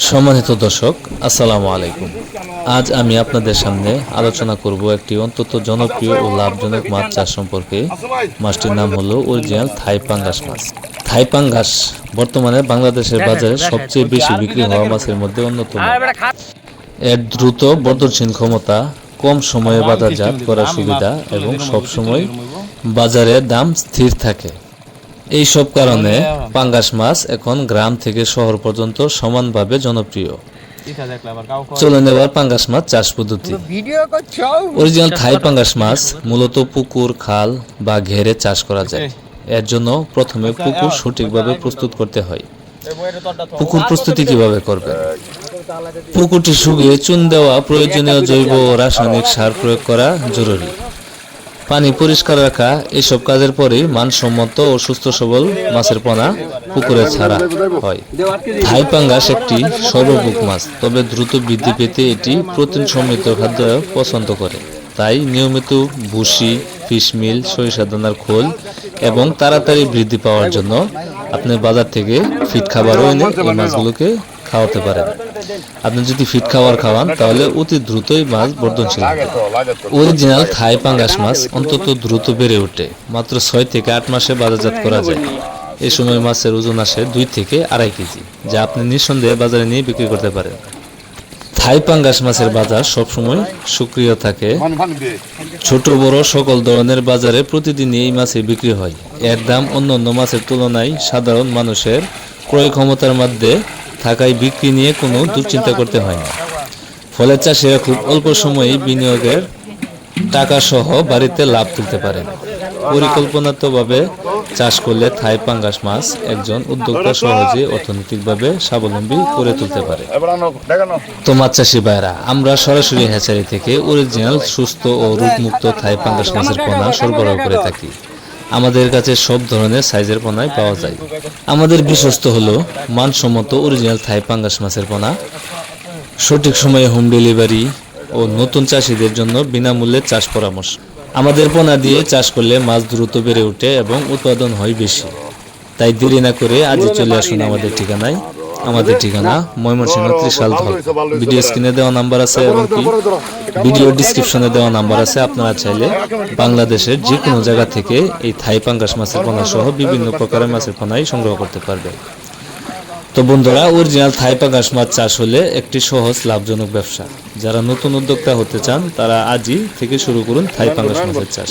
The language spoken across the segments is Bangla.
সম্মানিত দর্শক, আসসালামু আলাইকুম। আজ আমি আপনাদের সামনে আলোচনা করব একটি অত্যন্ত জনপ্রিয় ও লাভজনক মাছ চাষ সম্পর্কে। মাছটির নাম হলো অরিজিনাল থাই পাঙ্গাস মাছ। থাই পাঙ্গাস বর্তমানে বাংলাদেশের বাজারে সবচেয়ে বেশি বিক্রি হওয়া মাছের মধ্যে অন্যতম। এর দ্রুত বর্ধনশীল ক্ষমতা, কম সময়ে বাজারজাত করার সুবিধা এবং সবসময় বাজারে দাম স্থির থাকে। এই সব কারণে পাঙ্গাস মাছ এখন গ্রাম থেকে শহর পর্যন্ত সমানভাবে জনপ্রিয়। চলুন এবার পাঙ্গাস মাছ চাষ পদ্ধতি। অরিজিনাল থাই পাঙ্গাস মাছ মূলত পুকুর, খাল বা ঘেরে চাষ করা যায়। এর জন্য প্রথমে পুকুর সঠিকভাবে প্রস্তুত করতে হয়। পুকুর প্রস্তুতি কিভাবে করবেন? পুকুরটি শুকিয়ে চুন দেওয়া, প্রয়োজনীয় জৈব ও রাসায়নিক সার প্রয়োগ করা জরুরি। পানি পরিষ্কার রাখা, এসব কাজের পরেই মানসম্মত ও সুস্থ সবল মাছের পোনা পুকুরে ছাড়া হয়। থাই পাঙ্গাস একটি সর্বভোগ মাছ, তবে দ্রুত বৃদ্ধি পেতে এটি প্রোটিন সমৃদ্ধ খাদ্য পছন্দ করে। তাই নিয়মিত ভুসি, ফিশমিল, সরিষা দানার খোল এবং তাড়াতাড়ি বৃদ্ধি পাওয়ার জন্য আপনি বাজার থেকে ফিড খাবারও এনে এই মাছগুলোকে খাওয়াতে পারেন। আপনি যদি ফিড খাবার খাওয়ান তাহলে অতি দ্রুতই মাছ বর্ধনশীল হবে। অরিজিনাল থাই পাঙ্গাস মাছ অন্তত দ্রুত বেড়ে ওঠে। মাত্র 6 থেকে 8 মাসে বাজারজাত করা যায়। এই সময় মাছের ওজন আসে 2 থেকে 2.5 কেজি, যা আপনি নিঃসন্দেহে বাজারে নিয়ে বিক্রি করতে পারেন। থাই পাঙ্গাস মাছের বাজার সবসময় সক্রিয় থাকে। ছোট বড় সকল ধরনের বাজারে প্রতিদিন এই মাছের বিক্রি হয়। এর দাম অন্যান্য মাছের তুলনায় সাধারণ মানুষের ক্রয় ক্ষমতার মধ্যে থাকায় বিক্রি নিয়ে কোনো দুশ্চিন্তা করতে হয় না। ফলে চাষিরা খুব অল্প সময়েই বিনিয়োগের টাকা সহ বাড়িতে লাভ তুলতে পারেন। পরিকল্পনাতভাবে চাষ করলে থাই পাঙ্গাস মাছ একজন উদ্যোক্তা সহজে অর্থনৈতিকভাবে স্বাবলম্বী করে তুলতে পারে। তো মাছ চাষি ভাইরা, আমরা সরাসরি হ্যাচারি থেকে অরিজিনাল সুস্থ ও রোগমুক্ত থাই পাঙ্গাস মাছের পোনা সরবরাহ করে থাকি। আমাদের কাছে সব ধরনের সাইজের পোনাই পাওয়া যায়। আমাদের বিশ্বস্ত হলো মানসম্মত অরিজিনাল থাই পাঙ্গাস মাছের পোনা, সঠিক সময়ে হোম ডেলিভারি ও নতুন চাষিদের জন্য বিনামূল্যে চাষ পরামর্শ। আমাদের পোনা দিয়ে চাষ করলে মাছ দ্রুত বেড়ে ওঠে এবং উৎপাদন হয় বেশি। তাই দেরি না করে আজই চলে আসুন আমাদের ঠিকানায়। আমাদের ঠিকানা ময়মনসিংহ ত্রিশালধল। ভিডিও স্ক্রিনে দেওয়া নাম্বার আছে এবং ভিডিও ডিসক্রিপশনে দেওয়া নাম্বার আছে। আপনারা চাইলে বাংলাদেশের যে কোনো জায়গা থেকে এই থাই পাঙ্গাস মাছের পোনা সহ বিভিন্ন প্রকারের মাছের পোনাই সংগ্রহ করতে পারবেন। তো বন্ধুরা, অরিজিনাল থাই পাঙ্গাস মাছ চাষ হলে একটি সহজ লাভজনক ব্যবসা। যারা নতুন উদ্যোক্তা হতে চান তারা আজই থেকে শুরু করুন থাই পাঙ্গাস মাছের চাষ।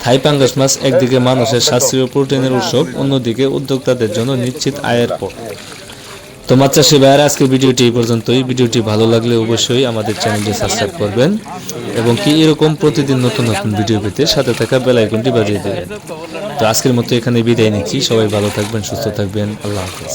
থাই পাঙ্গাস মাছ একদিকে মানুষের শাস্ত্রীয় প্রোটিনের উৎস, অন্যদিকে উদ্যোক্তাদের জন্য নিশ্চিত আয়ের পথ। তো মাছ চাষি ভাইয়েরা, আজকের ভিডিওটি এই পর্যন্তই। ভিডিওটি ভালো লাগলে অবশ্যই আমাদের চ্যানেলটি সাবস্ক্রাইব করবেন এবং কি এরকম প্রতিদিন নতুন নতুন ভিডিও পেতে সাথে থাকা বেল আইকনটি বাজিয়ে দেবেন। তো আজকের মতো এখানে বিদায় নিচ্ছি। সবাই ভালো থাকবেন, সুস্থ থাকবেন। আল্লাহ হাফেজ।